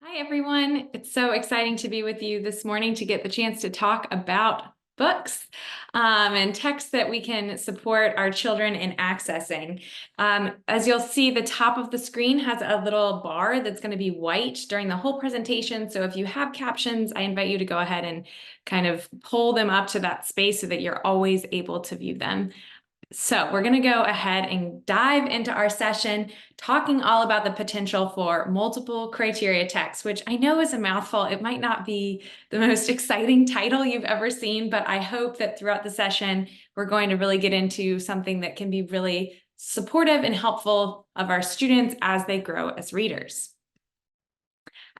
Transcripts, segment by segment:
Hi, everyone. It's so exciting to be with you this morning to get the chance to talk about books and texts that we can support our children in accessing. As you'll see, the top of the screen has a little bar that's going to be white during the whole presentation. So if you have captions, I invite you to go ahead and kind of pull them up to that space so that you're always able to view them. So we're going to go ahead and dive into our session talking all about the potential for multiple criteria text, which I know is a mouthful. It might not be the most exciting title you've ever seen, but I hope that throughout the session, we're going to really get into something that can be really supportive and helpful of our students as they grow as readers.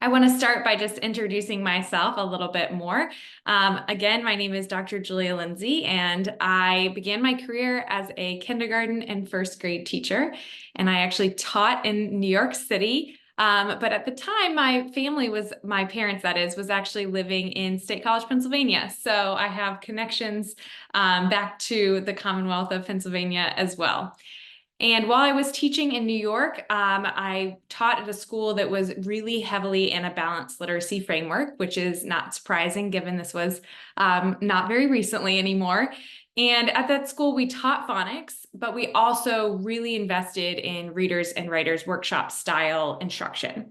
I want to start by just introducing myself a little bit more. Again, my name is Dr. Julia Lindsay, and I began my career as a kindergarten and first grade teacher. And I actually taught in New York City. But at the time, my parents, that is, was actually living in State College, Pennsylvania. So I have connections back to the Commonwealth of Pennsylvania as well. And while I was teaching in New York, I taught at a school that was really heavily in a balanced literacy framework, which is not surprising given this was not very recently anymore. And at that school, we taught phonics, but we also really invested in readers and writers workshop style instruction.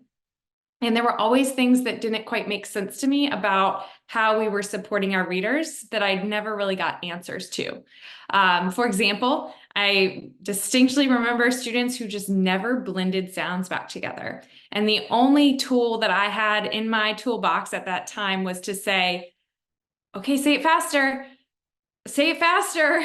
And there were always things that didn't quite make sense to me about how we were supporting our readers that I never really got answers to. For example, I distinctly remember students who just never blended sounds back together. And the only tool that I had in my toolbox at that time was to say, okay, say it faster. Say it faster.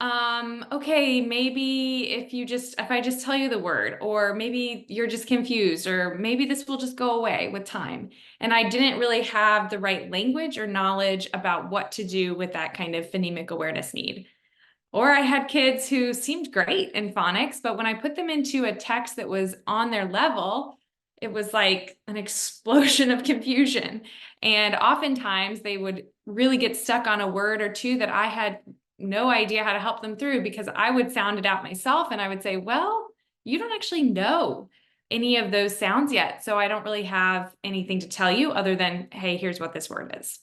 Okay, maybe if I just tell you the word, or maybe you're just confused, or maybe this will just go away with time. And I didn't really have the right language or knowledge about what to do with that kind of phonemic awareness need. Or I had kids who seemed great in phonics, but when I put them into a text that was on their level, it was like an explosion of confusion. And oftentimes they would really get stuck on a word or two that I had no idea how to help them through because I would sound it out myself and I would say, well, you don't actually know any of those sounds yet. So I don't really have anything to tell you other than, hey, here's what this word is.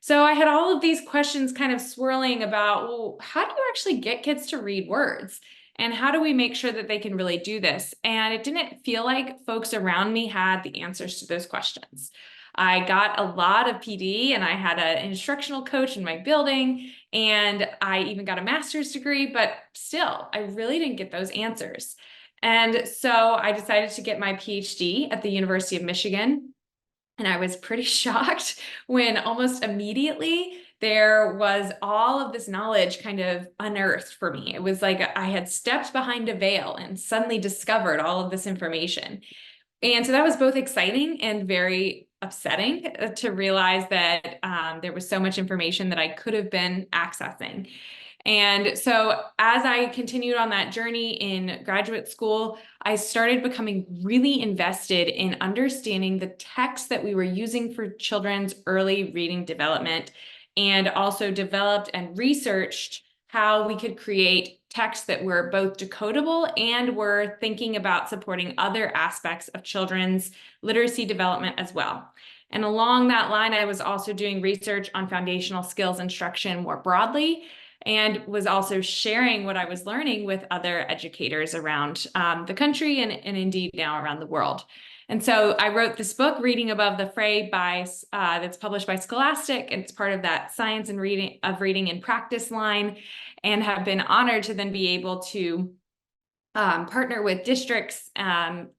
So I had all of these questions kind of swirling about, well, how do you actually get kids to read words? And how do we make sure that they can really do this? And it didn't feel like folks around me had the answers to those questions. I got a lot of PD and I had an instructional coach in my building and I even got a master's degree, but still, I really didn't get those answers. And so I decided to get my PhD at the University of Michigan. And I was pretty shocked when almost immediately there was all of this knowledge kind of unearthed for me. It was like I had stepped behind a veil and suddenly discovered all of this information. And so that was both exciting and very upsetting to realize that there was so much information that I could have been accessing. And so as I continued on that journey in graduate school, I started becoming really invested in understanding the text that we were using for children's early reading development, and also developed and researched how we could create texts that were both decodable and were thinking about supporting other aspects of children's literacy development as well. And along that line, I was also doing research on foundational skills instruction more broadly, and was also sharing what I was learning with other educators around the country and indeed now around the world. And so I wrote this book, Reading Above the Fray, that's published by Scholastic, and it's part of that Science and Reading in Practice line, and have been honored to then be able to partner with districts,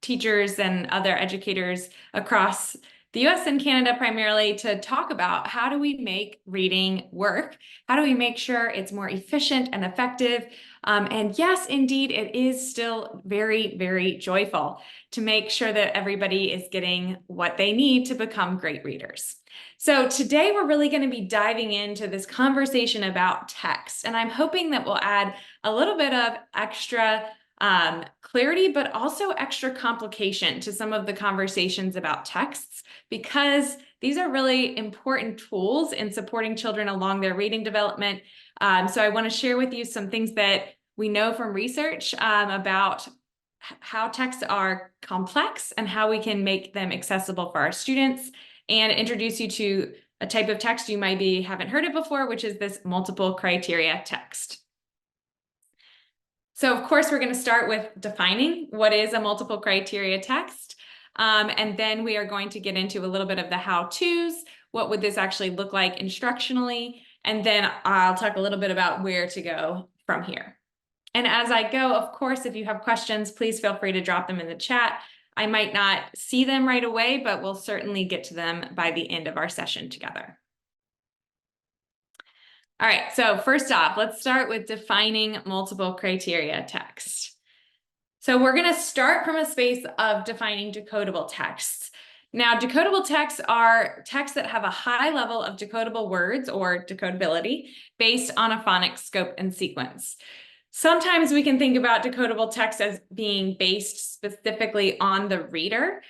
teachers, and other educators across the US and Canada primarily to talk about how do we make reading work? How do we make sure it's more efficient and effective? And yes, indeed, it is still very, very joyful to make sure that everybody is getting what they need to become great readers. So today we're really going to be diving into this conversation about text, and I'm hoping that we'll add a little bit of extra clarity, but also extra complication to some of the conversations about texts, because these are really important tools in supporting children along their reading development. So I want to share with you some things that we know from research about how texts are complex and how we can make them accessible for our students, and introduce you to a type of text you maybe haven't heard it before, which is this multiple criteria text. So of course, we're going to start with defining what is a multiple criteria text. And then we are going to get into a little bit of the how-tos. What would this actually look like instructionally? And then I'll talk a little bit about where to go from here. And as I go, of course, if you have questions, please feel free to drop them in the chat. I might not see them right away, but we'll certainly get to them by the end of our session together. All right, so first off, let's start with defining multiple criteria text. So we're going to start from a space of defining decodable texts. Now, decodable texts are texts that have a high level of decodable words or decodability based on a phonics scope and sequence. Sometimes we can think about decodable text as being based specifically on the reader.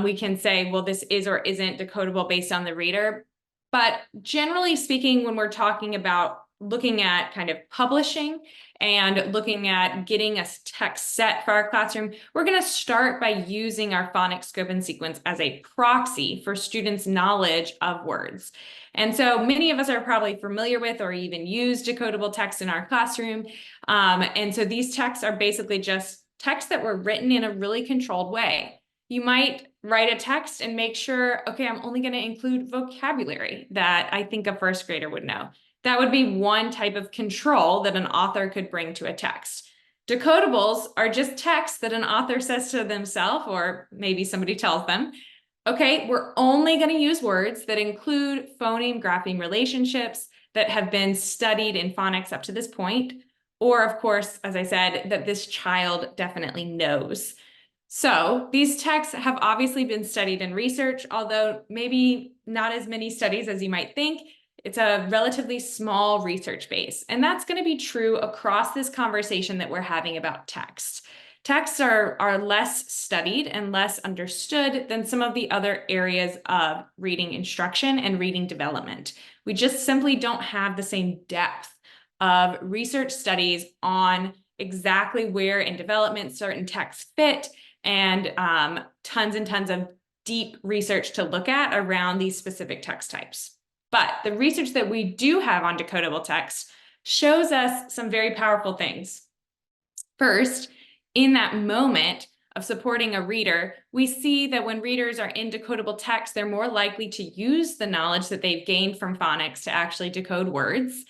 We can say, well, this is or isn't decodable based on the reader. But generally speaking, when we're talking about looking at kind of publishing and looking at getting a text set for our classroom, we're going to start by using our phonics scope and sequence as a proxy for students' knowledge of words. And so many of us are probably familiar with or even use decodable text in our classroom. And so these texts are basically just texts that were written in a really controlled way. You might write a text and make sure, okay, I'm only going to include vocabulary that I think a first grader would know. That would be one type of control that an author could bring to a text. Decodables are just texts that an author says to themselves, or maybe somebody tells them, okay, we're only going to use words that include phoneme-grapheme relationships that have been studied in phonics up to this point, or of course, as I said, that this child definitely knows. So these texts have obviously been studied in research, although maybe not as many studies as you might think. It's a relatively small research base, and that's going to be true across this conversation that we're having about text. Texts are less studied and less understood than some of the other areas of reading instruction and reading development. We just simply don't have the same depth of research studies on exactly where in development certain texts fit, and tons and tons of deep research to look at around these specific text types. But the research that we do have on decodable text shows us some very powerful things. First, in that moment of supporting a reader, we see that when readers are in decodable text, they're more likely to use the knowledge that they've gained from phonics to actually decode words.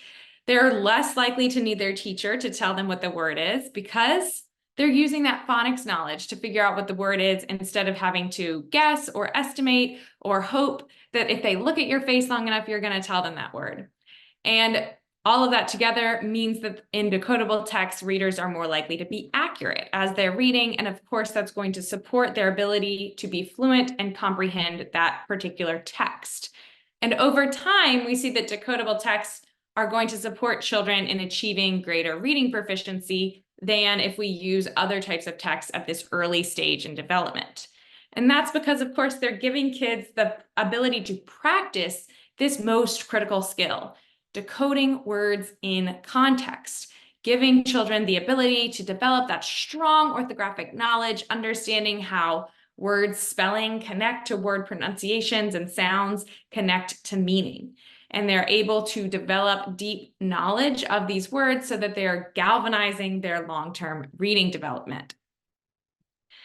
They're less likely to need their teacher to tell them what the word is because they're using that phonics knowledge to figure out what the word is instead of having to guess or estimate or hope that if they look at your face long enough, you're going to tell them that word. And all of that together means that in decodable text, readers are more likely to be accurate as they're reading. And of course, that's going to support their ability to be fluent and comprehend that particular text. And over time, we see that decodable texts are going to support children in achieving greater reading proficiency than if we use other types of text at this early stage in development. And that's because, of course, they're giving kids the ability to practice this most critical skill, decoding words in context, giving children the ability to develop that strong orthographic knowledge, understanding how words spelling connect to word pronunciations and sounds connect to meaning. And they're able to develop deep knowledge of these words so that they are galvanizing their long-term reading development.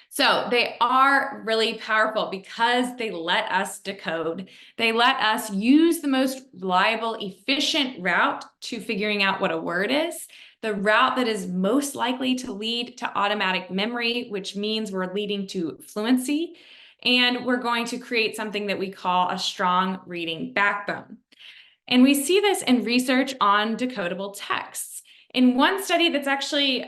So they are really powerful because they let us decode. They let us use the most reliable, efficient route to figuring out what a word is, the route that is most likely to lead to automatic memory, which means we're leading to fluency, and we're going to create something that we call a strong reading backbone. And we see this in research on decodable texts. In one study that's actually,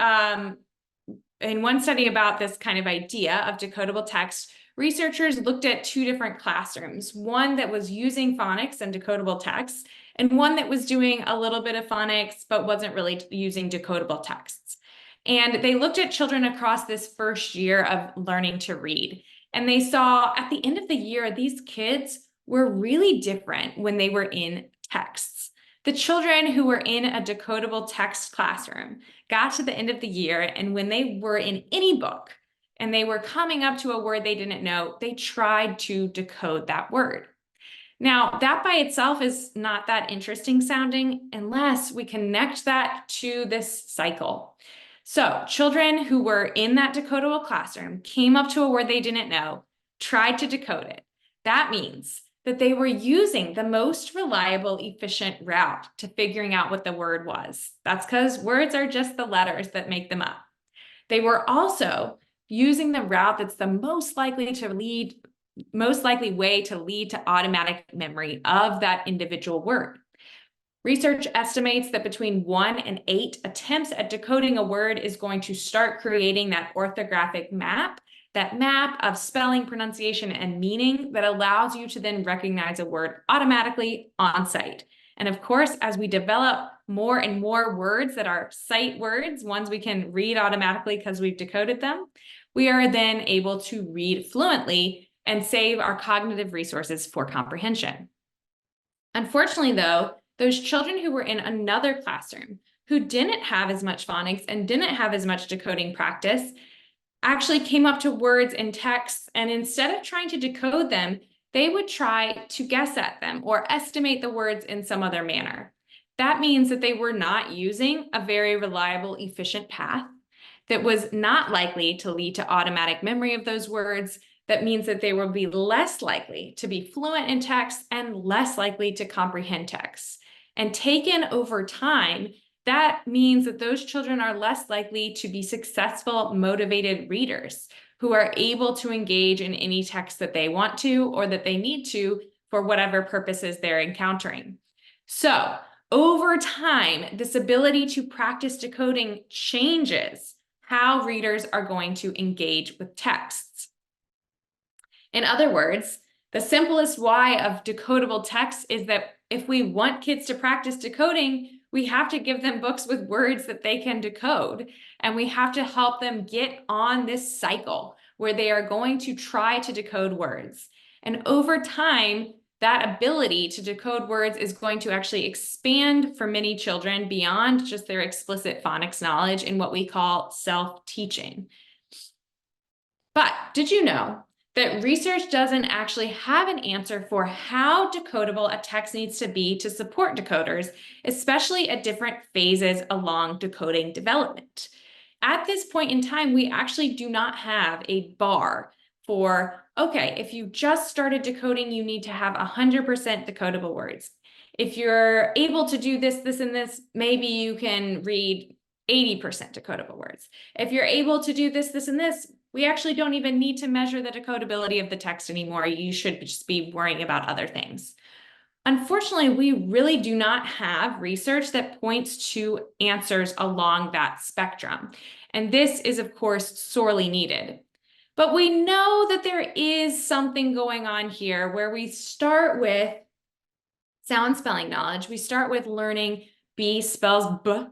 in one study about this kind of idea of decodable text, researchers looked at two different classrooms, one that was using phonics and decodable text, and one that was doing a little bit of phonics, but wasn't really using decodable texts. And they looked at children across this first year of learning to read. And they saw at the end of the year, these kids were really different when they were in texts. The children who were in a decodable text classroom got to the end of the year, and when they were in any book, and they were coming up to a word they didn't know, they tried to decode that word. Now, that by itself is not that interesting sounding unless we connect that to this cycle. So children who were in that decodable classroom came up to a word they didn't know, tried to decode it. That means that they were using the most reliable, efficient route to figuring out what the word was. That's because words are just the letters that make them up. They were also using the route that's the most likely way to lead to automatic memory of that individual word. Research estimates that between 1 and 8 attempts at decoding a word is going to start creating that orthographic map, that map of spelling, pronunciation, and meaning that allows you to then recognize a word automatically on sight. And of course, as we develop more and more words that are sight words, ones we can read automatically because we've decoded them, we are then able to read fluently and save our cognitive resources for comprehension. Unfortunately, though, those children who were in another classroom who didn't have as much phonics and didn't have as much decoding practice actually came up to words and texts, and instead of trying to decode them, they would try to guess at them or estimate the words in some other manner. That means that they were not using a very reliable, efficient path that was not likely to lead to automatic memory of those words. That means that they will be less likely to be fluent in text and less likely to comprehend text. And taken over time, that means that those children are less likely to be successful, motivated readers who are able to engage in any text that they want to or that they need to for whatever purposes they're encountering. So over time, this ability to practice decoding changes how readers are going to engage with texts. In other words, the simplest why of decodable text is that if we want kids to practice decoding, we have to give them books with words that they can decode. And we have to help them get on this cycle where they are going to try to decode words. And over time, that ability to decode words is going to actually expand for many children beyond just their explicit phonics knowledge in what we call self-teaching. But did you know that research doesn't actually have an answer for how decodable a text needs to be to support decoders, especially at different phases along decoding development? At this point in time, we actually do not have a bar for, okay, if you just started decoding, you need to have 100% decodable words. If you're able to do this, this, and this, maybe you can read 80% decodable words. If you're able to do this, this, and this, we actually don't even need to measure the decodability of the text anymore. You should just be worrying about other things. Unfortunately, we really do not have research that points to answers along that spectrum. And this is, of course, sorely needed. But we know that there is something going on here where we start with sound spelling knowledge. We start with learning B spells B,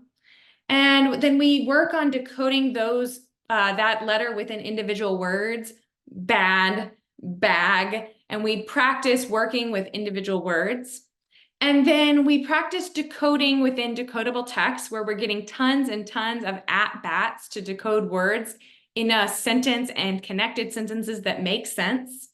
and then we work on decoding those that letter within individual words, bad, bag, and we practice working with individual words. And then we practice decoding within decodable text where we're getting tons and tons of at-bats to decode words in a sentence and connected sentences that make sense.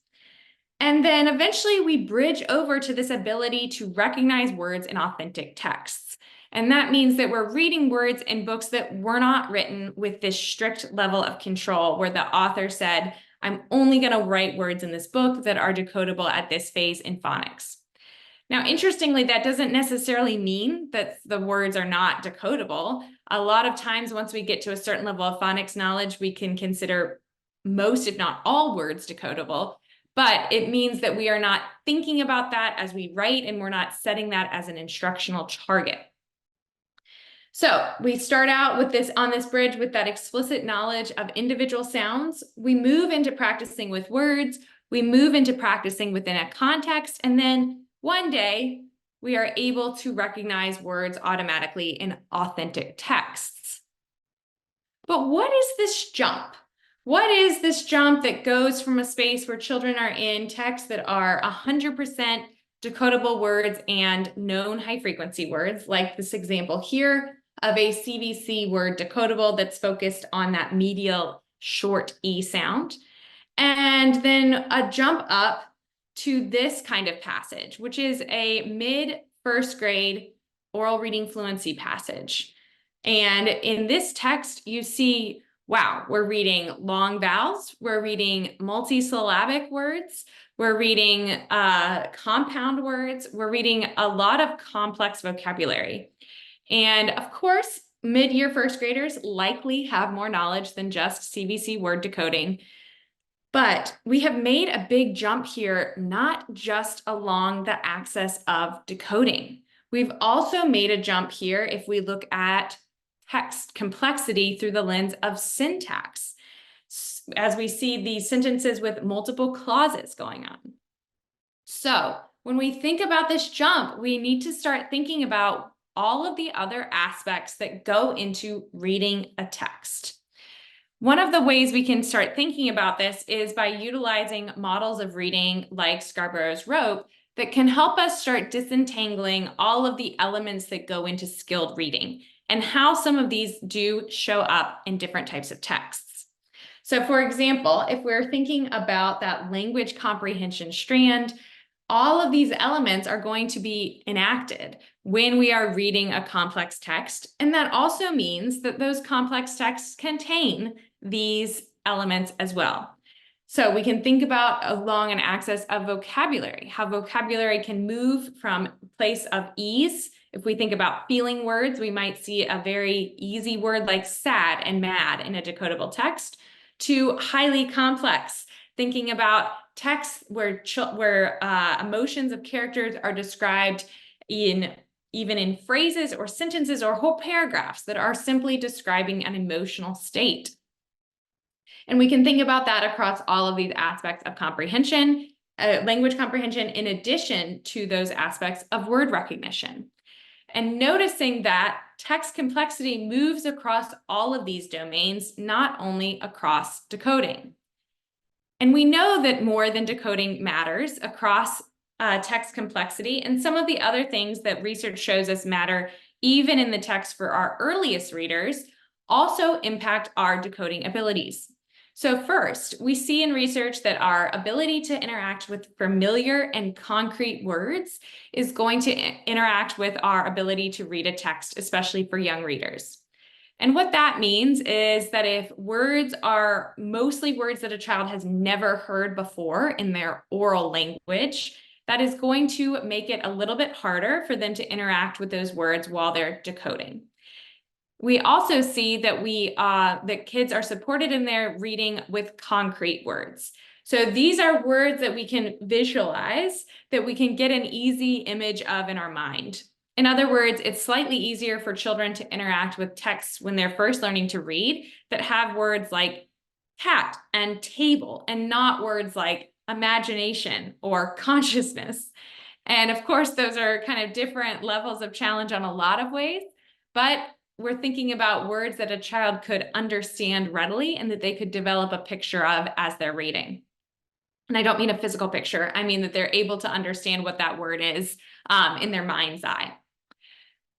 And then eventually we bridge over to this ability to recognize words in authentic texts. And that means that we're reading words in books that were not written with this strict level of control where the author said, I'm only going to write words in this book that are decodable at this phase in phonics. Now, interestingly, that doesn't necessarily mean that the words are not decodable. A lot of times, once we get to a certain level of phonics knowledge, we can consider most, if not all, words decodable. But it means that we are not thinking about that as we write, and we're not setting that as an instructional target. So we start out with this on this bridge with that explicit knowledge of individual sounds. We move into practicing with words. We move into practicing within a context. And then one day we are able to recognize words automatically in authentic texts. But what is this jump? What is this jump that goes from a space where children are in texts that are 100% decodable words and known high frequency words, like this example here of a CVC word decodable that's focused on that medial short E sound. And then a jump up to this kind of passage, which is a mid-first grade oral reading fluency passage. And in this text, you see, wow, we're reading long vowels, we're reading multisyllabic words, we're reading compound words, we're reading a lot of complex vocabulary. And of course, mid-year first graders likely have more knowledge than just CVC word decoding. But we have made a big jump here, not just along the axis of decoding. We've also made a jump here if we look at text complexity through the lens of syntax, as we see these sentences with multiple clauses going on. So when we think about this jump, we need to start thinking about all of the other aspects that go into reading a text. One of the ways we can start thinking about this is by utilizing models of reading like Scarborough's rope that can help us start disentangling all of the elements that go into skilled reading and how some of these do show up in different types of texts. So for example, if we're thinking about that language comprehension strand, all of these elements are going to be enacted when we are reading a complex text. And that also means that those complex texts contain these elements as well. So we can think about along an axis of vocabulary, how vocabulary can move from place of ease. If we think about feeling words, we might see a very easy word like sad and mad in a decodable text to highly complex, thinking about texts where emotions of characters are described even in phrases or sentences or whole paragraphs that are simply describing an emotional state. And we can think about that across all of these aspects of comprehension, language comprehension, in addition to those aspects of word recognition. And noticing that text complexity moves across all of these domains, not only across decoding. And we know that more than decoding matters across text complexity, and some of the other things that research shows us matter even in the text for our earliest readers also impact our decoding abilities. So first, we see in research that our ability to interact with familiar and concrete words is going to interact with our ability to read a text, especially for young readers. And what that means is that if words are mostly words that a child has never heard before in their oral language, that is going to make it a little bit harder for them to interact with those words while they're decoding. We also see that that kids are supported in their reading with concrete words. So these are words that we can visualize, that we can get an easy image of in our mind. In other words, it's slightly easier for children to interact with texts when they're first learning to read that have words like cat and table and not words like imagination or consciousness. And of course, those are kind of different levels of challenge on a lot of ways, but we're thinking about words that a child could understand readily and that they could develop a picture of as they're reading. And I don't mean a physical picture. I mean that they're able to understand what that word is in their mind's eye.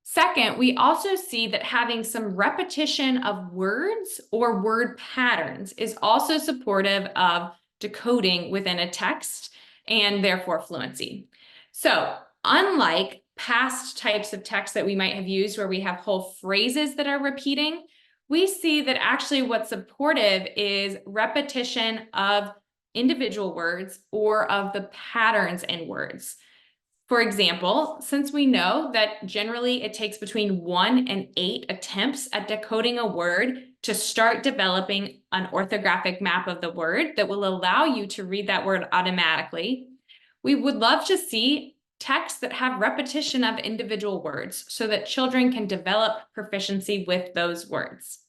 Second, we also see that having some repetition of words or word patterns is also supportive of decoding within a text and therefore fluency. So unlike past types of text that we might have used where we have whole phrases that are repeating, we see that actually what's supportive is repetition of individual words or of the patterns in words. For example, since we know that generally it takes between 1 and 8 attempts at decoding a word to start developing an orthographic map of the word that will allow you to read that word automatically, we would love to see texts that have repetition of individual words so that children can develop proficiency with those words.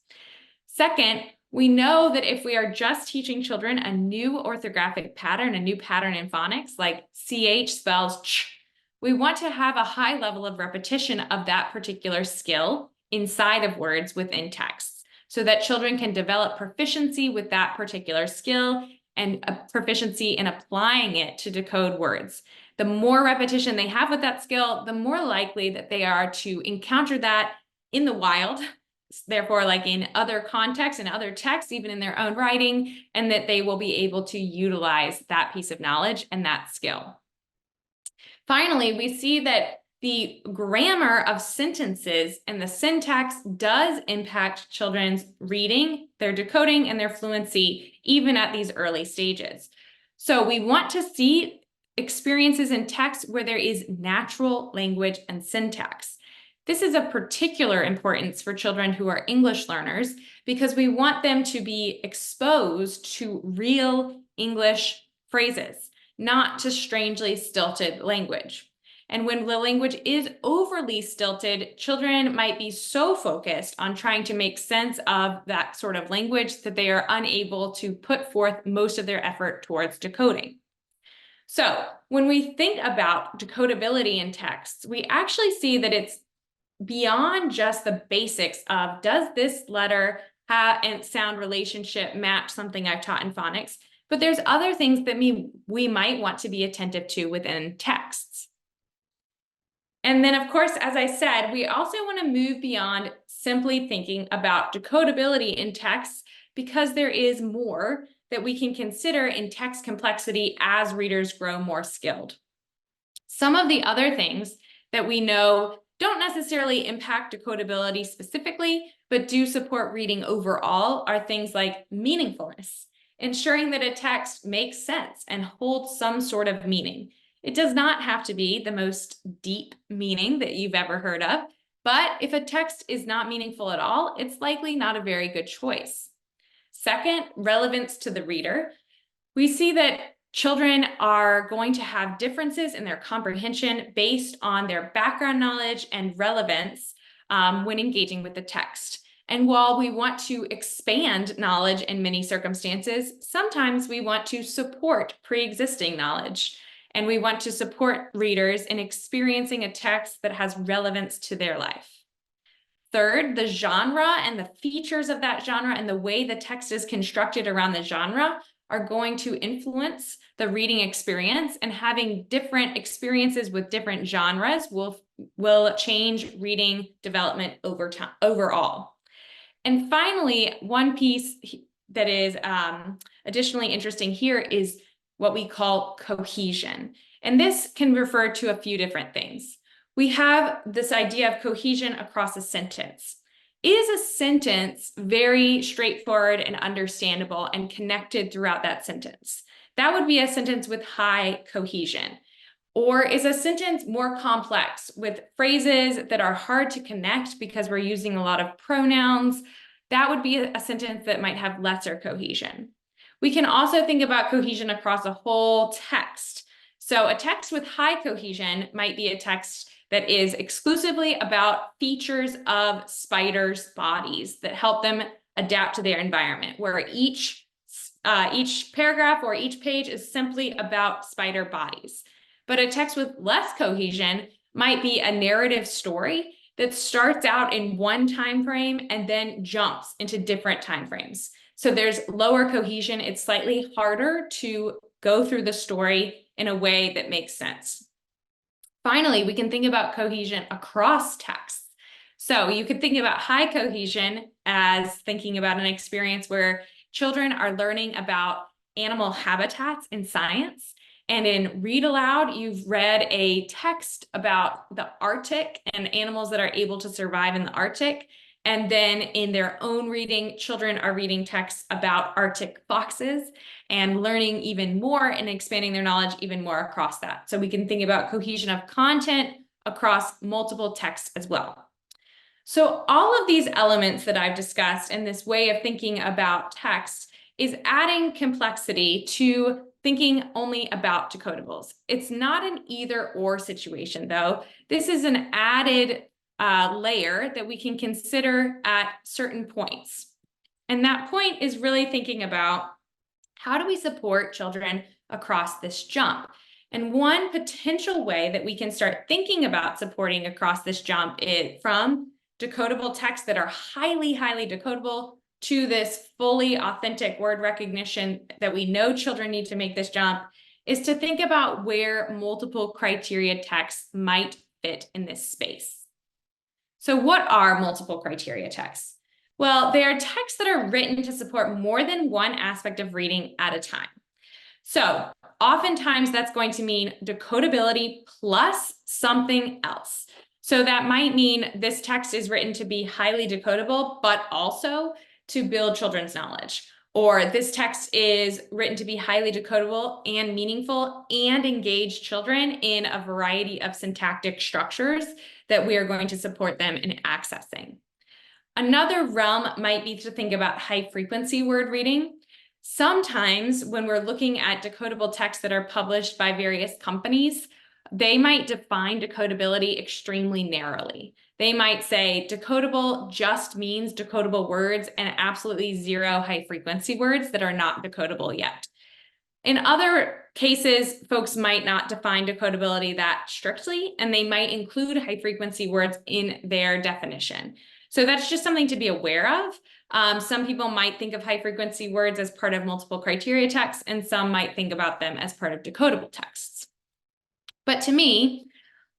Second, we know that if we are just teaching children a new orthographic pattern, a new pattern in phonics, like CH spells ch, we want to have a high level of repetition of that particular skill inside of words within texts so that children can develop proficiency with that particular skill and a proficiency in applying it to decode words. The more repetition they have with that skill, the more likely that they are to encounter that in the wild therefore, like in other contexts and other texts, even in their own writing, and that they will be able to utilize that piece of knowledge and that skill. Finally, we see that the grammar of sentences and the syntax does impact children's reading, their decoding, and their fluency, even at these early stages. So we want to see experiences in text where there is natural language and syntax. This is of particular importance for children who are English learners because we want them to be exposed to real English phrases, not to strangely stilted language. And when the language is overly stilted, children might be so focused on trying to make sense of that sort of language that they are unable to put forth most of their effort towards decoding. So when we think about decodability in texts, we actually see that it's beyond just the basics of, does this letter and sound relationship match something I've taught in phonics? But there's other things that we might want to be attentive to within texts. And then, of course, as I said, we also want to move beyond simply thinking about decodability in texts because there is more that we can consider in text complexity as readers grow more skilled. Some of the other things that we know don't necessarily impact decodability specifically, but do support reading overall are things like meaningfulness, ensuring that a text makes sense and holds some sort of meaning. It does not have to be the most deep meaning that you've ever heard of, but if a text is not meaningful at all, it's likely not a very good choice. Second, relevance to the reader. We see that children are going to have differences in their comprehension based on their background knowledge and relevance when engaging with the text. And while we want to expand knowledge in many circumstances, sometimes we want to support pre-existing knowledge. And we want to support readers in experiencing a text that has relevance to their life. Third, the genre and the features of that genre and the way the text is constructed around the genre are going to influence the reading experience, and having different experiences with different genres will change reading development over time, overall. And finally, one piece that is additionally interesting here is what we call cohesion. And this can refer to a few different things. We have this idea of cohesion across a sentence. Is a sentence very straightforward and understandable and connected throughout that sentence? That would be a sentence with high cohesion. Or is a sentence more complex with phrases that are hard to connect because we're using a lot of pronouns? That would be a sentence that might have lesser cohesion. We can also think about cohesion across a whole text. So a text with high cohesion might be a text that is exclusively about features of spiders' bodies that help them adapt to their environment, where each paragraph or each page is simply about spider bodies. But a text with less cohesion might be a narrative story that starts out in one time frame and then jumps into different time frames. So there's lower cohesion. It's slightly harder to go through the story in a way that makes sense. Finally, we can think about cohesion across texts. So you could think about high cohesion as thinking about an experience where children are learning about animal habitats in science. And in Read Aloud, you've read a text about the Arctic and animals that are able to survive in the Arctic. And then in their own reading, children are reading texts about Arctic foxes and learning even more and expanding their knowledge even more across that. So we can think about cohesion of content across multiple texts as well. So all of these elements that I've discussed in this way of thinking about text is adding complexity to thinking only about decodables. It's not an either or situation though. This is an added layer that we can consider at certain points. And that point is really thinking about, how do we support children across this jump? And one potential way that we can start thinking about supporting across this jump is from decodable texts that are highly, highly decodable to this fully authentic word recognition that we know children need to make this jump, is to think about where multiple criteria texts might fit in this space. So what are multiple criteria texts? Well, they are texts that are written to support more than one aspect of reading at a time. So oftentimes that's going to mean decodability plus something else. So that might mean this text is written to be highly decodable, but also to build children's knowledge. Or this text is written to be highly decodable and meaningful and engage children in a variety of syntactic structures that we are going to support them in accessing. Another realm might be to think about high frequency word reading. Sometimes when we're looking at decodable texts that are published by various companies, they might define decodability extremely narrowly. They might say decodable just means decodable words and absolutely zero high frequency words that are not decodable yet. In other cases, folks might not define decodability that strictly, and they might include high frequency words in their definition. So that's just something to be aware of. Some people might think of high frequency words as part of multiple criteria texts, and some might think about them as part of decodable texts. But to me,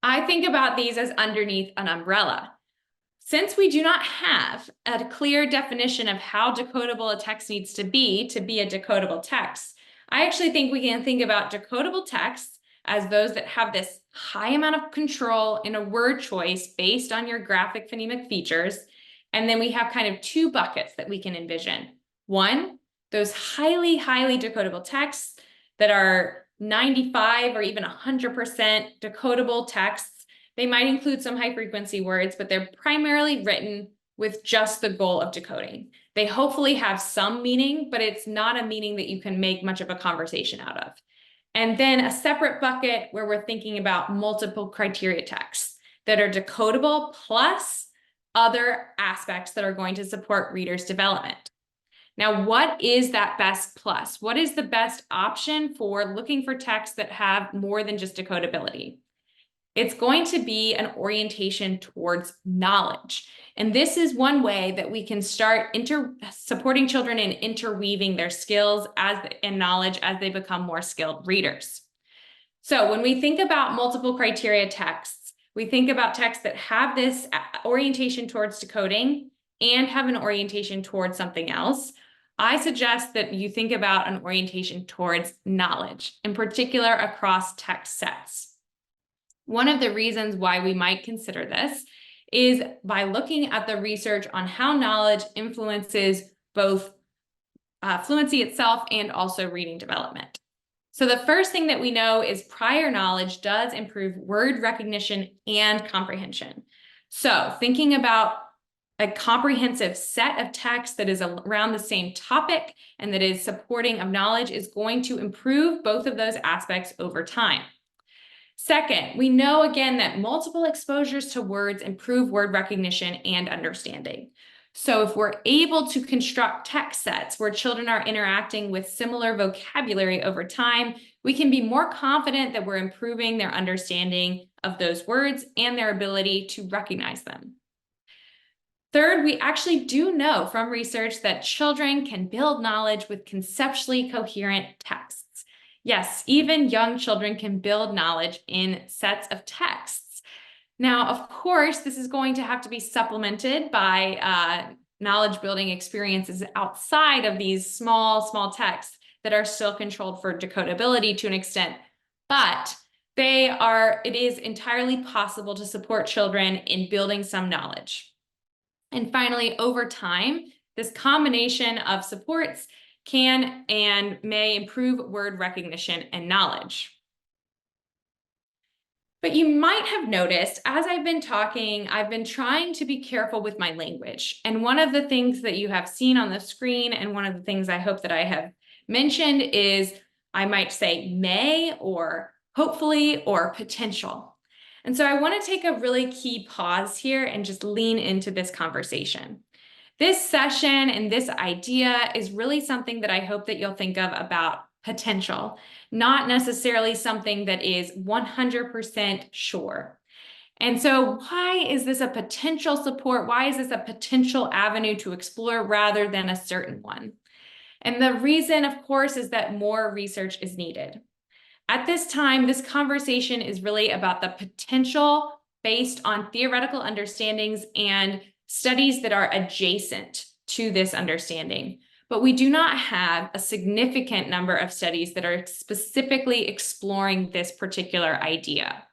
I think about these as underneath an umbrella. Since we do not have a clear definition of how decodable a text needs to be a decodable text, I actually think we can think about decodable texts as those that have this high amount of control in a word choice based on your graphic phonemic features. And then we have kind of two buckets that we can envision. One, those highly decodable texts that are 95 or even 100% decodable texts. They might include some high frequency words, but they're primarily written with just the goal of decoding. They hopefully have some meaning, but it's not a meaning that you can make much of a conversation out of. And then a separate bucket where we're thinking about multiple criteria texts that are decodable plus other aspects that are going to support readers' development. Now, what is that best plus? What is the best option for looking for texts that have more than just decodability? It's going to be an orientation towards knowledge. And this is one way that we can start supporting children in interweaving their skills and knowledge as they become more skilled readers. So when we think about multiple criteria texts, we think about texts that have this orientation towards decoding and have an orientation towards something else. I suggest that you think about an orientation towards knowledge, in particular across text sets. One of the reasons why we might consider this is by looking at the research on how knowledge influences both fluency itself and also reading development. So the first thing that we know is prior knowledge does improve word recognition and comprehension. So thinking about a comprehensive set of text that is around the same topic and that is supporting of knowledge is going to improve both of those aspects over time. Second, we know again that multiple exposures to words improve word recognition and understanding. So if we're able to construct text sets where children are interacting with similar vocabulary over time, we can be more confident that we're improving their understanding of those words and their ability to recognize them. Third, we actually do know from research that children can build knowledge with conceptually coherent texts. Yes, even young children can build knowledge in sets of texts. Now, of course, this is going to have to be supplemented by knowledge building experiences outside of these small texts that are still controlled for decodability to an extent, but it is entirely possible to support children in building some knowledge. And finally, over time, this combination of supports can and may improve word recognition and knowledge. But you might have noticed, as I've been talking, I've been trying to be careful with my language. And one of the things that you have seen on the screen, and one of the things I hope that I have mentioned is I might say may, or hopefully, or potential. And so I want to take a really key pause here and just lean into this conversation. This session and this idea is really something that I hope that you'll think of about potential, not necessarily something that is 100% sure. And so why is this a potential support? Why is this a potential avenue to explore rather than a certain one? And the reason, of course, is that more research is needed. At this time, this conversation is really about the potential based on theoretical understandings and studies that are adjacent to this understanding. But we do not have a significant number of studies that are specifically exploring this particular idea.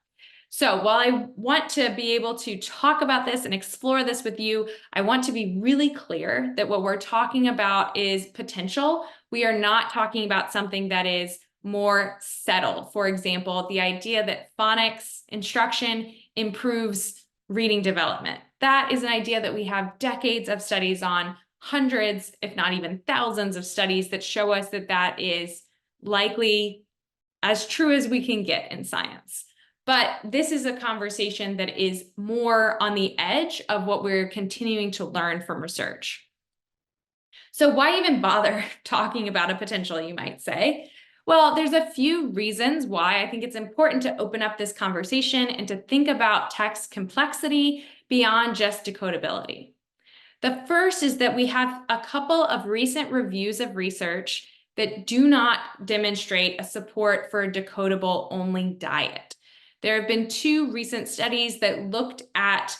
So while I want to be able to talk about this and explore this with you, I want to be really clear that what we're talking about is potential. We are not talking about something that is more settled. For example, the idea that phonics instruction improves reading development. That is an idea that we have decades of studies on, hundreds, if not even thousands of studies that show us that that is likely as true as we can get in science. But this is a conversation that is more on the edge of what we're continuing to learn from research. So why even bother talking about a potential, you might say? Well, there's a few reasons why I think it's important to open up this conversation and to think about text complexity beyond just decodability. The first is that we have a couple of recent reviews of research that do not demonstrate a support for a decodable only diet. There have been 2 recent studies that looked at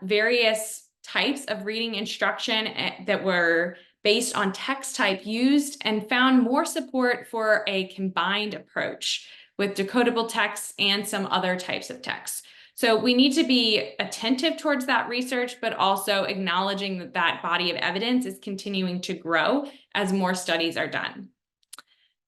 various types of reading instruction that were based on text type used and found more support for a combined approach with decodable text and some other types of text. So we need to be attentive towards that research, but also acknowledging that that body of evidence is continuing to grow as more studies are done.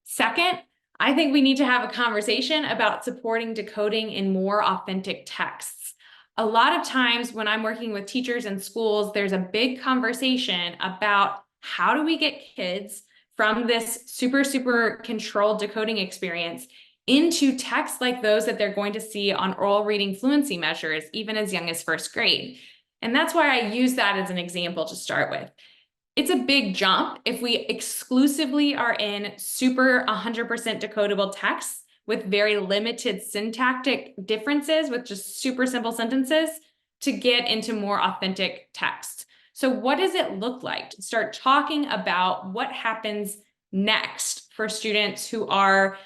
Second, I think we need to have a conversation about supporting decoding in more authentic texts. A lot of times when I'm working with teachers in schools, there's a big conversation about how do we get kids from this super controlled decoding experience into texts like those that they're going to see on oral reading fluency measures, even as young as 1st grade. And that's why I use that as an example to start with. It's a big jump if we exclusively are in super 100% decodable texts with very limited syntactic differences with just super simple sentences to get into more authentic text. So what does it look like to start talking about what happens next for students who are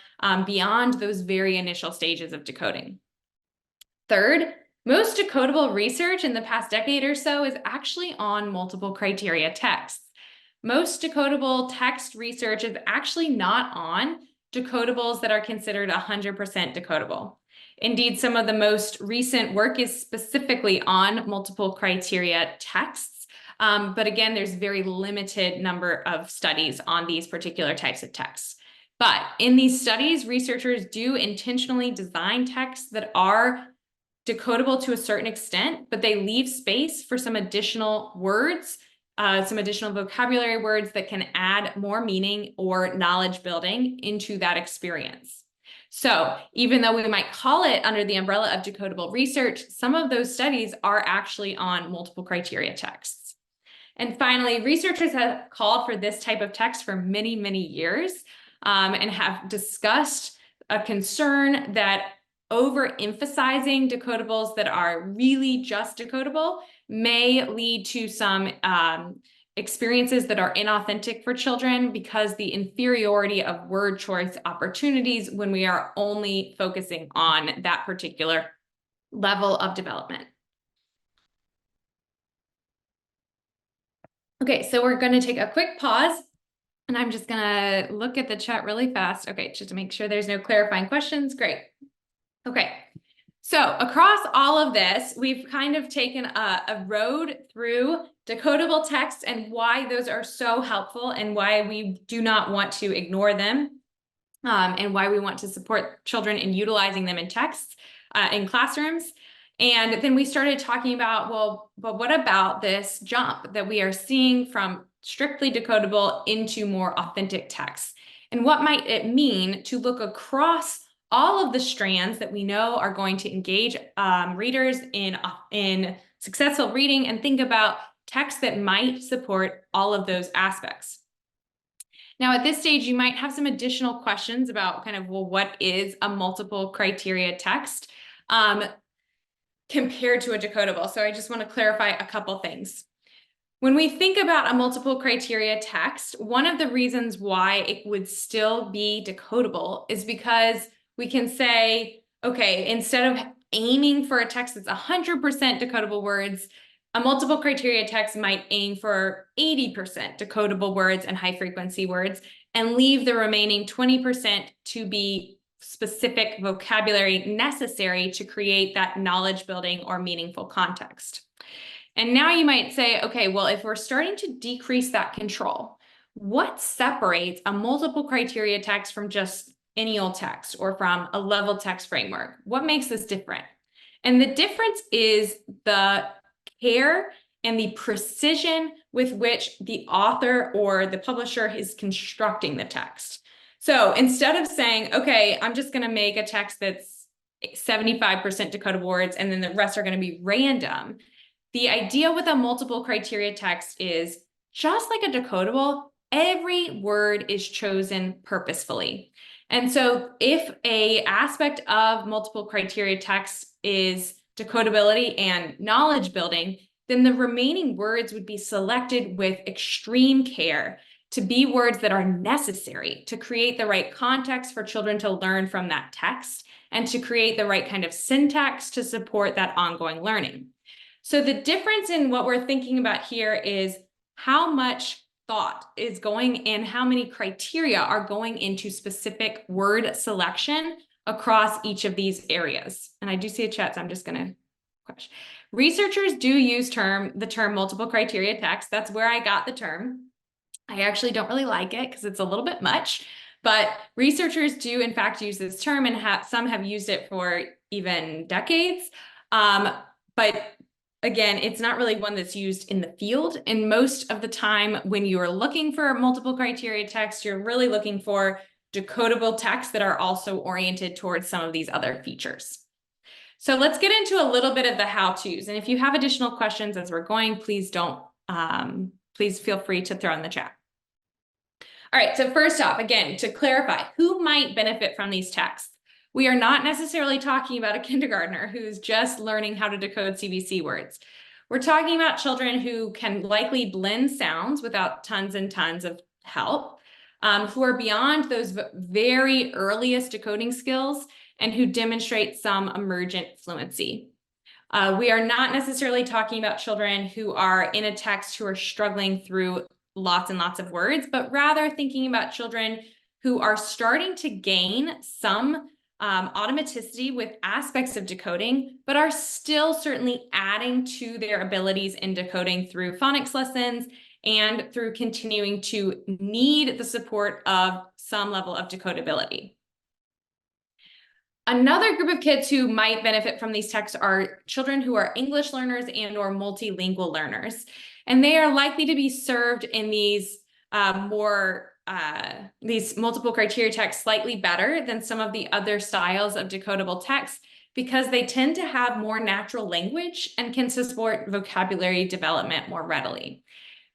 beyond those very initial stages of decoding? Third, most decodable research in the past decade or so is actually on multiple criteria texts. Most decodable text research is actually not on decodables that are considered 100% decodable. Indeed, some of the most recent work is specifically on multiple criteria texts. But again, there's very limited number of studies on these particular types of texts. But in these studies, researchers do intentionally design texts that are decodable to a certain extent, but they leave space for some additional words, some additional vocabulary words that can add more meaning or knowledge building into that experience. So even though we might call it under the umbrella of decodable research, some of those studies are actually on multiple criteria texts. And finally, researchers have called for this type of text for many, many years and have discussed a concern that overemphasizing decodables that are really just decodable may lead to some experiences that are inauthentic for children because the inferiority of word choice opportunities when we are only focusing on that particular level of development. Okay, so we're going to take a quick pause and I'm just going to look at the chat really fast. Okay, just to make sure there's no clarifying questions. Great. Okay, so across all of this, we've kind of taken a road through decodable texts and why those are so helpful and why we do not want to ignore them and why we want to support children in utilizing them in texts in classrooms. And then we started talking about, well, but what about this jump that we are seeing from strictly decodable into more authentic texts? And what might it mean to look across all of the strands that we know are going to engage readers in successful reading and think about texts that might support all of those aspects? Now, at this stage, you might have some additional questions about kind of, well, what is a multiple criteria text compared to a decodable? So I just want to clarify a couple things. When we think about a multiple criteria text, one of the reasons why it would still be decodable is because we can say, okay, instead of aiming for a text that's 100% decodable words, A multiple criteria text might aim for 80% decodable words and high frequency words and leave the remaining 20% to be specific vocabulary necessary to create that knowledge building or meaningful context. And now you might say, okay, well, if we're starting to decrease that control, what separates a multiple criteria text from just any old text or from a level text framework? What makes this different? And the difference is the care and the precision with which the author or the publisher is constructing the text. So instead of saying, okay, I'm just going to make a text that's 75% decodable words and then the rest are going to be random, the idea with a multiple criteria text is just like a decodable, every word is chosen purposefully. And so if an aspect of multiple criteria text is decodability and knowledge building, then the remaining words would be selected with extreme care to be words that are necessary to create the right context for children to learn from that text and to create the right kind of syntax to support that ongoing learning. So the difference in what we're thinking about here is how much thought is going and how many criteria are going into specific word selection across each of these areas. And I do see a chat, so I'm just going to question. Researchers do use the term multiple criteria text. That's where I got the term. I actually don't really like it because it's a little bit much, but researchers do in fact use this term, and some have used it for even decades. But again, it's not really one that's used in the field. And most of the time when you're looking for multiple criteria text, you're really looking for decodable texts that are also oriented towards some of these other features. So let's get into a little bit of the how-tos. And if you have additional questions as we're going, please feel free to throw in the chat. All right, so first off, again, to clarify, who might benefit from these texts? We are not necessarily talking about a kindergartner who's just learning how to decode CVC words. We're talking about children who can likely blend sounds without tons and tons of help, who are beyond those very earliest decoding skills and who demonstrate some emergent fluency. We are not necessarily talking about children who are in a text who are struggling through lots and lots of words, but rather thinking about children who are starting to gain some automaticity with aspects of decoding, but are still certainly adding to their abilities in decoding through phonics lessons and through continuing to need the support of some level of decodability. Another group of kids who might benefit from these texts are children who are English learners and or multilingual learners. And they are likely to be served in these these multiple criteria texts slightly better than some of the other styles of decodable text because they tend to have more natural language and can support vocabulary development more readily.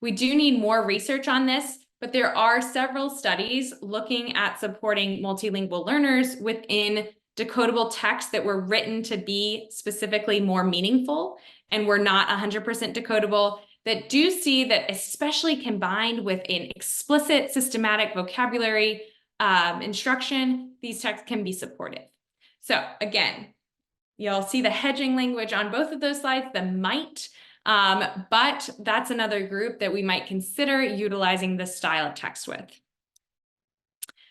We do need more research on this, but there are several studies looking at supporting multilingual learners within decodable texts that were written to be specifically more meaningful and were not 100% decodable, that do see that, especially combined with an explicit systematic vocabulary instruction, these texts can be supportive. So again, you'll see the hedging language on both of those slides, the might, but that's another group that we might consider utilizing this style of text with.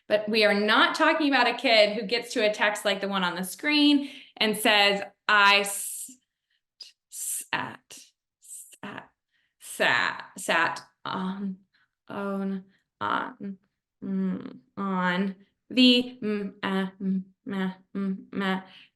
But we are not talking about a kid who gets to a text like the one on the screen and says, I sat on the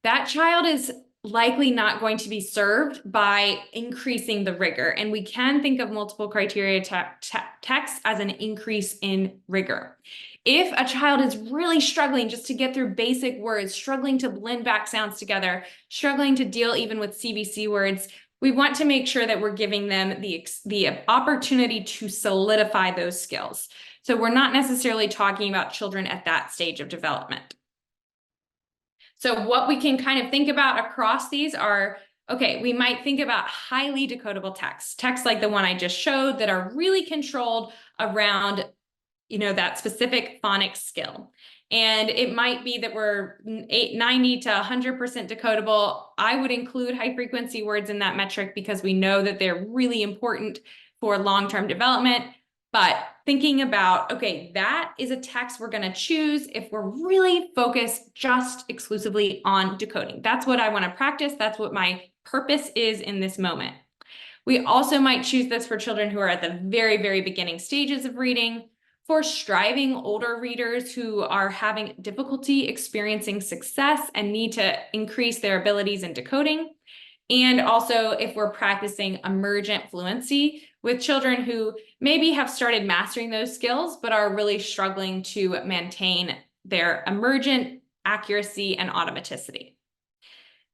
that child is likely not going to be served by increasing the rigor. And we can think of multiple criteria text as an increase in rigor. If a child is really struggling just to get through basic words, struggling to blend back sounds together, struggling to deal even with CVC words, we want to make sure that we're giving them the opportunity to solidify those skills. So we're not necessarily talking about children at that stage of development. So what we can kind of think about across these are, okay, we might think about highly decodable texts like the one I just showed that are really controlled around that specific phonics skill. And it might be that we're 90 to 100% decodable. I would include high frequency words in that metric because we know that they're really important for long-term development. But thinking about, okay, that is a text we're going to choose if we're really focused just exclusively on decoding. That's what I want to practice. That's what my purpose is in this moment. We also might choose this for children who are at the very, very beginning stages of reading, for striving older readers who are having difficulty experiencing success and need to increase their abilities in decoding. And also if we're practicing emergent fluency with children who maybe have started mastering those skills, but are really struggling to maintain their emergent accuracy and automaticity.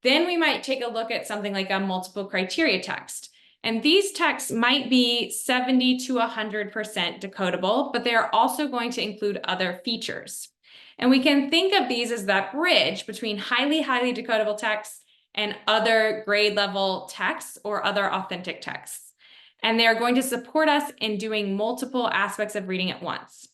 Then we might take a look at something like a multiple criteria text. And these texts might be 70 to 100% decodable, but they are also going to include other features. And we can think of these as that bridge between highly, highly decodable texts and other grade level texts or other authentic texts. And they are going to support us in doing multiple aspects of reading at once.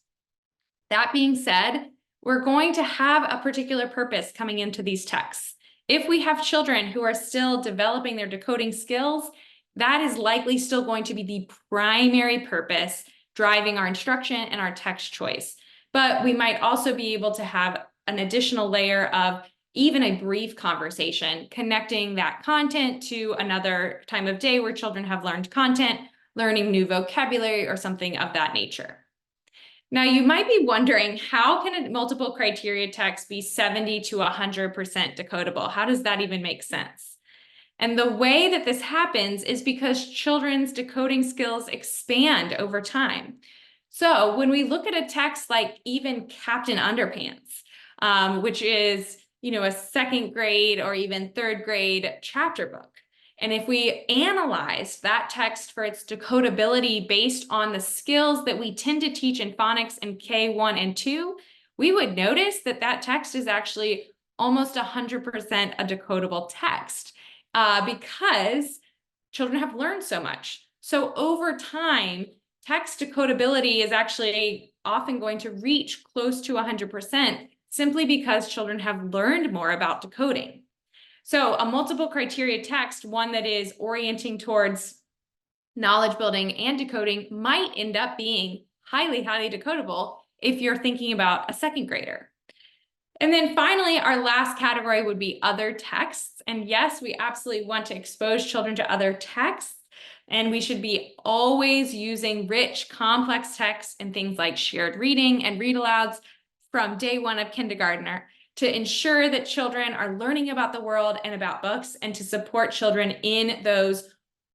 That being said, we're going to have a particular purpose coming into these texts. If we have children who are still developing their decoding skills, that is likely still going to be the primary purpose driving our instruction and our text choice. But we might also be able to have an additional layer of even a brief conversation, connecting that content to another time of day where children have learned content, learning new vocabulary or something of that nature. Now, you might be wondering, how can a multiple criteria text be 70 to 100% decodable? How does that even make sense? And the way that this happens is because children's decoding skills expand over time. So when we look at a text like even Captain Underpants, which is, a second grade or even third grade chapter book, and if we analyze that text for its decodability based on the skills that we tend to teach in phonics in K1 and 2, we would notice that that text is actually almost 100% a decodable text because children have learned so much. So over time, text decodability is actually often going to reach close to 100% simply because children have learned more about decoding. So a multiple criteria text, one that is orienting towards knowledge building and decoding, might end up being highly, highly decodable if you're thinking about a second grader. And then finally, our last category would be other texts. And yes, we absolutely want to expose children to other texts. And we should be always using rich, complex texts and things like shared reading and read alouds from day one of kindergartner to ensure that children are learning about the world and about books, and to support children in those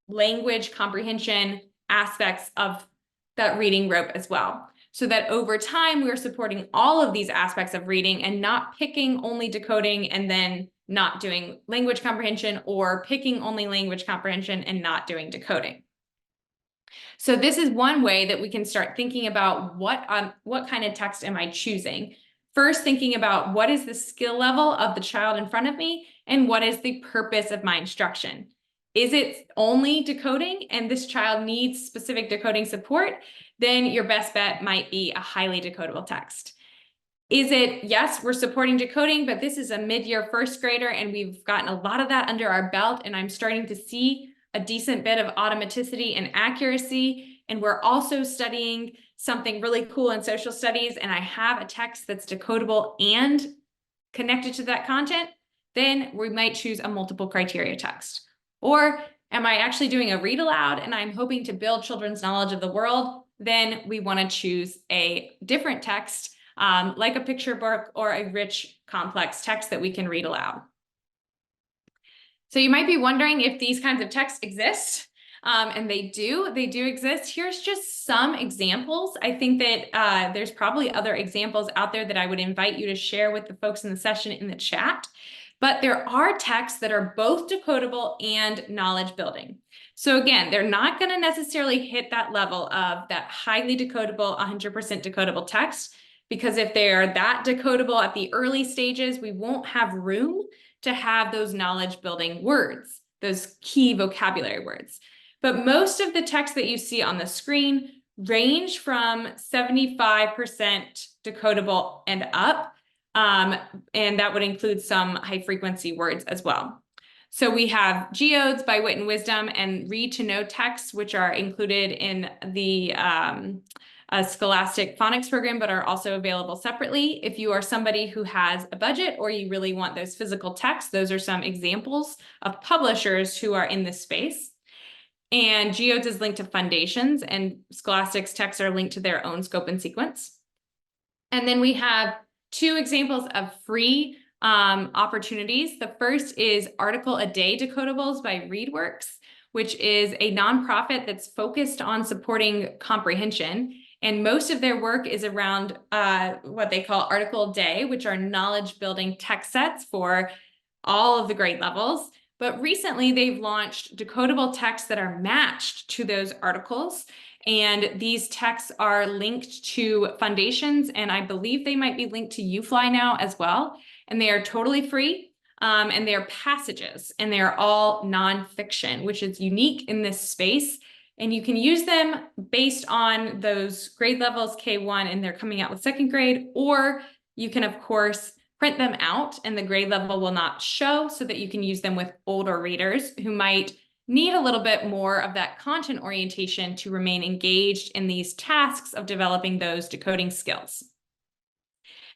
language comprehension aspects of that reading rope as well. So that over time, we're supporting all of these aspects of reading and not picking only decoding and then not doing language comprehension, or picking only language comprehension and not doing decoding. So this is one way that we can start thinking about what kind of text am I choosing. First, thinking about what is the skill level of the child in front of me and what is the purpose of my instruction. Is it only decoding and this child needs specific decoding support? Then your best bet might be a highly decodable text. Is it, yes, we're supporting decoding, but this is a mid-year first grader and we've gotten a lot of that under our belt, and I'm starting to see a decent bit of automaticity and accuracy. And we're also studying something really cool in social studies, and I have a text that's decodable and connected to that content, then we might choose a multiple criteria text. Or am I actually doing a read aloud and I'm hoping to build children's knowledge of the world? Then we want to choose a different text, like a picture book or a rich, complex text that we can read aloud. So you might be wondering if these kinds of texts exist, and they do exist. Here's just some examples. I think that there's probably other examples out there that I would invite you to share with the folks in the session in the chat. But there are texts that are both decodable and knowledge building. So again, they're not going to necessarily hit that level of that highly decodable, 100% decodable text, because if they're that decodable at the early stages, we won't have room to have those knowledge building words, those key vocabulary words. But most of the text that you see on the screen range from 75% decodable and up, and that would include some high frequency words as well. So we have geodes by Wit and Wisdom and read to know texts, which are included in the Scholastic phonics program, but are also available separately. If you are somebody who has a budget or you really want those physical texts, those are some examples of publishers who are in this space. And geodes is linked to Foundations, and Scholastic's texts are linked to their own scope and sequence. And then we have two examples of free opportunities. The first is Article a Day Decodables by ReadWorks, which is a nonprofit that's focused on supporting comprehension. And most of their work is around what they call Article a Day, which are knowledge building text sets for all of the grade levels. But recently they've launched decodable texts that are matched to those articles. And these texts are linked to Foundations, and I believe they might be linked to UFly now as well. And they are totally free, and they're passages, and they're all nonfiction, which is unique in this space. And you can use them based on those grade levels, K1, and they're coming out with second grade, or you can, of course, print them out and the grade level will not show, so that you can use them with older readers who might need a little bit more of that content orientation to remain engaged in these tasks of developing those decoding skills.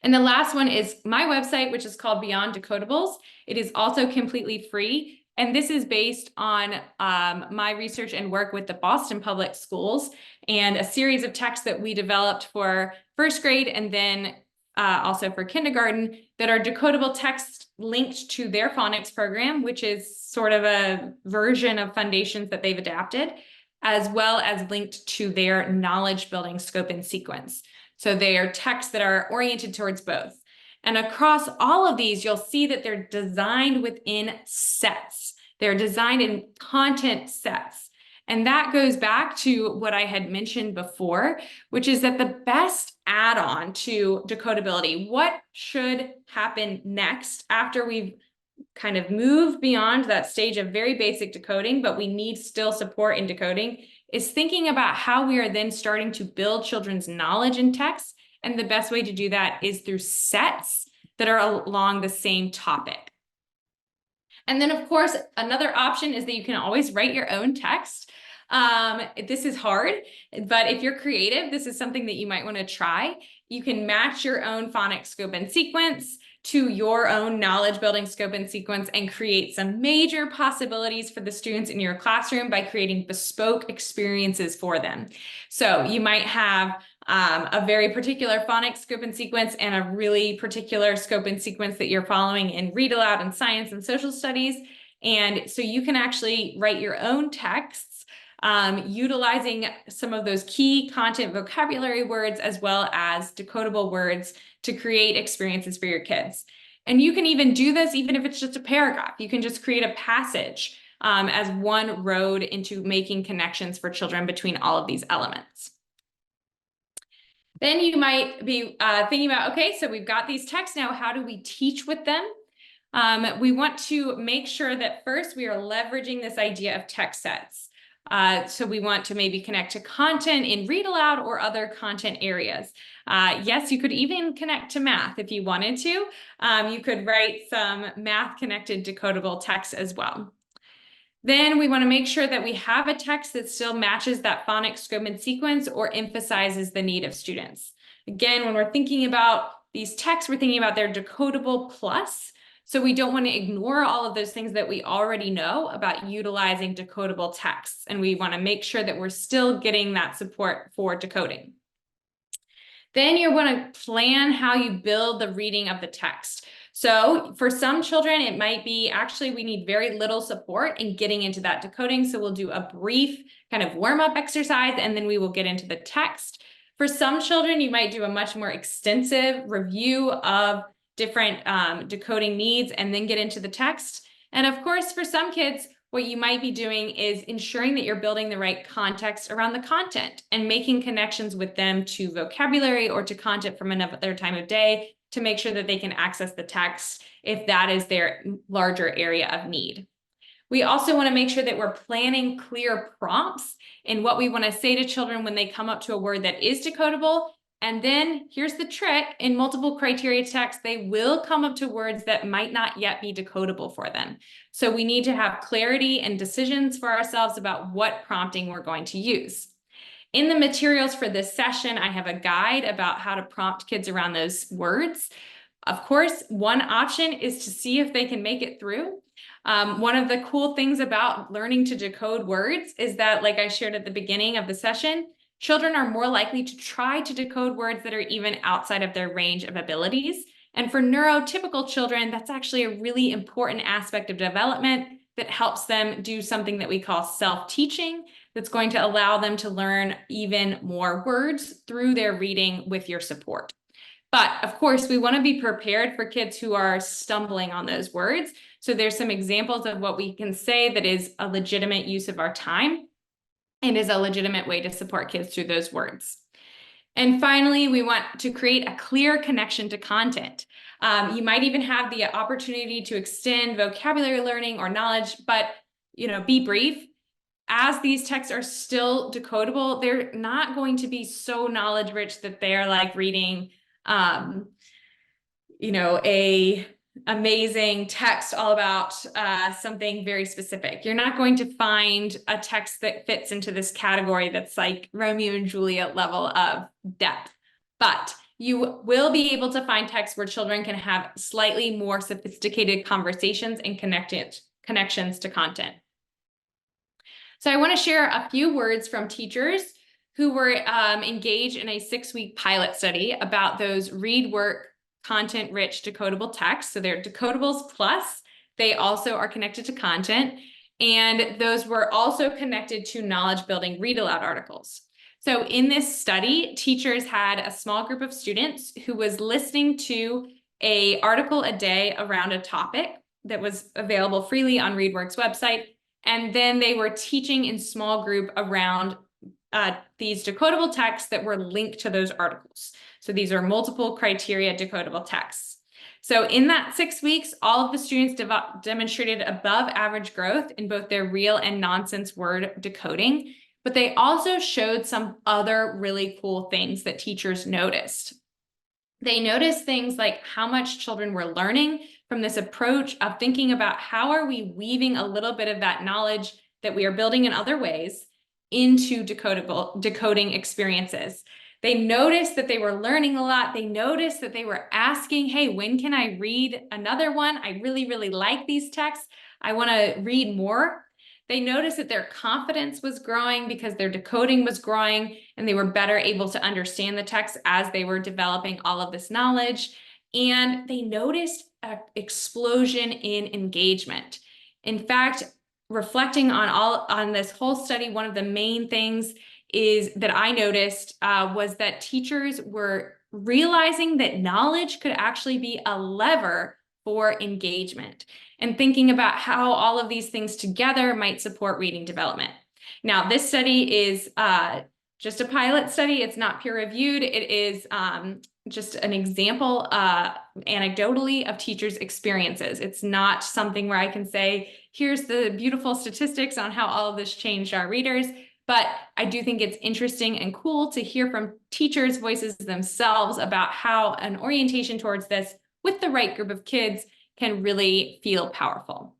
And the last one is my website, which is called Beyond Decodables. It is also completely free. And this is based on my research and work with the Boston Public Schools and a series of texts that we developed for first grade and then also for kindergarten that are decodable texts linked to their phonics program, which is sort of a version of Foundations that they've adapted, as well as linked to their knowledge building scope and sequence. So they are texts that are oriented towards both. And across all of these, you'll see that they're designed within sets. They're designed in content sets. And that goes back to what I had mentioned before, which is that the best add-on to decodability, what should happen next after we've kind of moved beyond that stage of very basic decoding, but we need still support in decoding, is thinking about how we are then starting to build children's knowledge in text. And the best way to do that is through sets that are along the same topic. And then, of course, another option is that you can always write your own text. This is hard, but if you're creative, this is something that you might want to try. You can match your own phonics scope and sequence to your own knowledge building scope and sequence and create some major possibilities for the students in your classroom by creating bespoke experiences for them. So you might have a very particular phonics scope and sequence and a really particular scope and sequence that you're following in read aloud and science and social studies. And so you can actually write your own texts utilizing some of those key content vocabulary words as well as decodable words to create experiences for your kids. And you can even do this even if it's just a paragraph. You can just create a passage as one road into making connections for children between all of these elements. Then you might be thinking about, okay, so we've got these texts now, how do we teach with them? We want to make sure that first we are leveraging this idea of text sets. So we want to maybe connect to content in read aloud or other content areas. Yes, you could even connect to math if you wanted to. You could write some math connected decodable text as well. Then we want to make sure that we have a text that still matches that phonics scope and sequence or emphasizes the need of students. Again, when we're thinking about these texts, we're thinking about their decodable plus. So we don't want to ignore all of those things that we already know about utilizing decodable texts. And we want to make sure that we're still getting that support for decoding. Then you want to plan how you build the reading of the text. So for some children, it might be actually we need very little support in getting into that decoding. So we'll do a brief kind of warm-up exercise, and then we will get into the text. For some children, you might do a much more extensive review of different decoding needs and then get into the text. And of course, for some kids, what you might be doing is ensuring that you're building the right context around the content and making connections with them to vocabulary or to content from another time of day to make sure that they can access the text if that is their larger area of need. We also want to make sure that we're planning clear prompts in what we want to say to children when they come up to a word that is decodable. And then here's the trick: in multiple criteria text, they will come up to words that might not yet be decodable for them. So we need to have clarity and decisions for ourselves about what prompting we're going to use. In the materials for this session, I have a guide about how to prompt kids around those words. Of course, one option is to see if they can make it through. One of the cool things about learning to decode words is that, like I shared at the beginning of the session, children are more likely to try to decode words that are even outside of their range of abilities. And for neurotypical children, that's actually a really important aspect of development that helps them do something that we call self-teaching, that's going to allow them to learn even more words through their reading with your support. But of course, we want to be prepared for kids who are stumbling on those words. So there's some examples of what we can say that is a legitimate use of our time and is a legitimate way to support kids through those words. And finally, we want to create a clear connection to content. You might even have the opportunity to extend vocabulary learning or knowledge, but be brief. As these texts are still decodable, they're not going to be so knowledge rich that they're like reading a amazing text all about something very specific. You're not going to find a text that fits into this category that's like Romeo and Juliet level of depth, but you will be able to find texts where children can have slightly more sophisticated conversations and connections to content. So I want to share a few words from teachers who were engaged in a 6-week pilot study about those read work content-rich decodable texts. So they're decodables plus, they also are connected to content, and those were also connected to knowledge-building read-aloud articles. So in this study, teachers had a small group of students who was listening to an article a day around a topic that was available freely on ReadWorks website, and then they were teaching in small group around these decodable texts that were linked to those articles. So these are multiple criteria decodable texts. So in that 6 weeks, all of the students demonstrated above average growth in both their real and nonsense word decoding, but they also showed some other really cool things that teachers noticed. They noticed things like how much children were learning from this approach of thinking about how are we weaving a little bit of that knowledge that we are building in other ways into decoding experiences. They noticed that they were learning a lot. They noticed that they were asking, hey, when can I read another one? I really, really like these texts. I want to read more. They noticed that their confidence was growing because their decoding was growing, and they were better able to understand the text as they were developing all of this knowledge. And they noticed an explosion in engagement. In fact, reflecting on this whole study, one of the main things that I noticed was that teachers were realizing that knowledge could actually be a lever for engagement, and thinking about how all of these things together might support reading development. Now, this study is just a pilot study. It's not peer reviewed. It is just an example anecdotally of teachers' experiences. It's not something where I can say, here's the beautiful statistics on how all of this changed our readers. But I do think it's interesting and cool to hear from teachers' voices themselves about how an orientation towards this with the right group of kids can really feel powerful.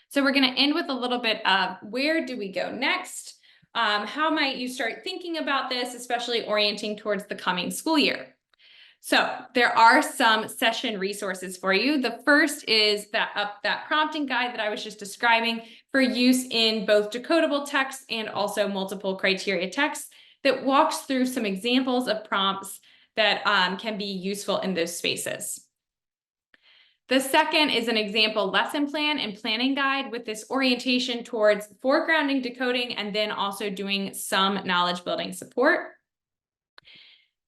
So we're going to end with a little bit of where do we go next? How might you start thinking about this, especially orienting towards the coming school year? So there are some session resources for you. The first is that prompting guide that I was just describing for use in both decodable texts and also multiple criteria texts that walks through some examples of prompts that can be useful in those spaces. The second is an example lesson plan and planning guide with this orientation towards foregrounding decoding and then also doing some knowledge building support.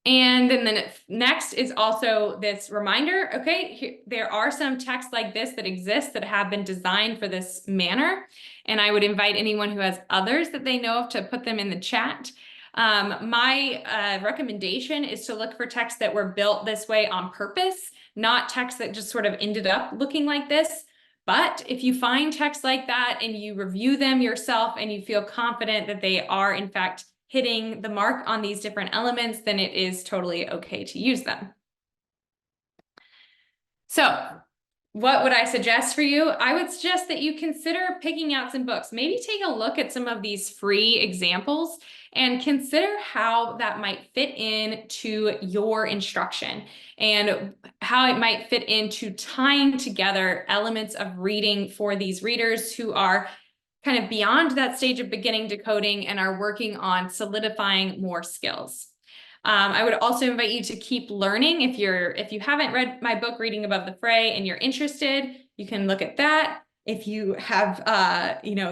And then the next is also this reminder, okay, there are some texts like this that exist that have been designed for this manner. And I would invite anyone who has others that they know of to put them in the chat. My recommendation is to look for texts that were built this way on purpose, not texts that just sort of ended up looking like this. But if you find texts like that and you review them yourself and you feel confident that they are in fact hitting the mark on these different elements, then it is totally okay to use them. So what would I suggest for you? I would suggest that you consider picking out some books. Maybe take a look at some of these free examples and consider how that might fit into your instruction and how it might fit into tying together elements of reading for these readers who are kind of beyond that stage of beginning decoding and are working on solidifying more skills. I would also invite you to keep learning. If you haven't read my book, Reading Above the Fray, and you're interested, you can look at that. If you have,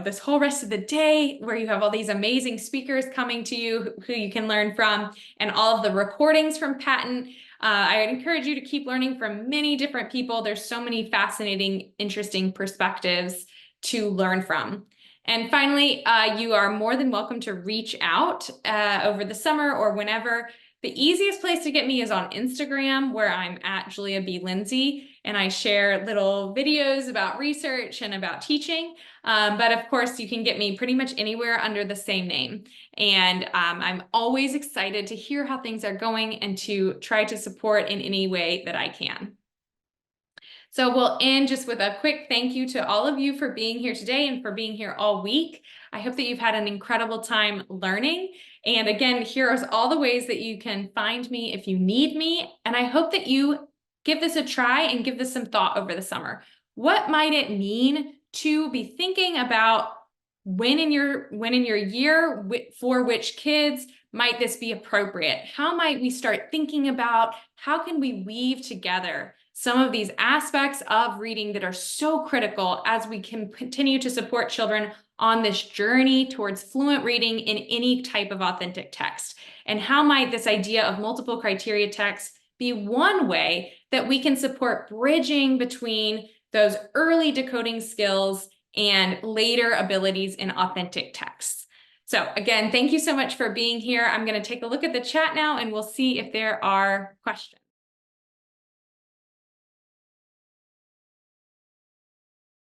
this whole rest of the day where you have all these amazing speakers coming to you who you can learn from, and all of the recordings from Patton, I would encourage you to keep learning from many different people. There's so many fascinating, interesting perspectives to learn from. And finally, you are more than welcome to reach out over the summer or whenever. The easiest place to get me is on Instagram, where I'm at Julia B. Lindsay, and I share little videos about research and about teaching. But of course, you can get me pretty much anywhere under the same name. And I'm always excited to hear how things are going and to try to support in any way that I can. So we'll end just with a quick thank you to all of you for being here today and for being here all week. I hope that you've had an incredible time learning. And again, here are all the ways that you can find me if you need me. And I hope that you give this a try and give this some thought over the summer. What might it mean to be thinking about when in your year, for which kids might this be appropriate? How might we start thinking about how can we weave together some of these aspects of reading that are so critical as we can continue to support children on this journey towards fluent reading in any type of authentic text? And how might this idea of multiple criteria text be one way that we can support bridging between those early decoding skills and later abilities in authentic texts? So again, thank you so much for being here. I'm going to take a look at the chat now and we'll see if there are questions.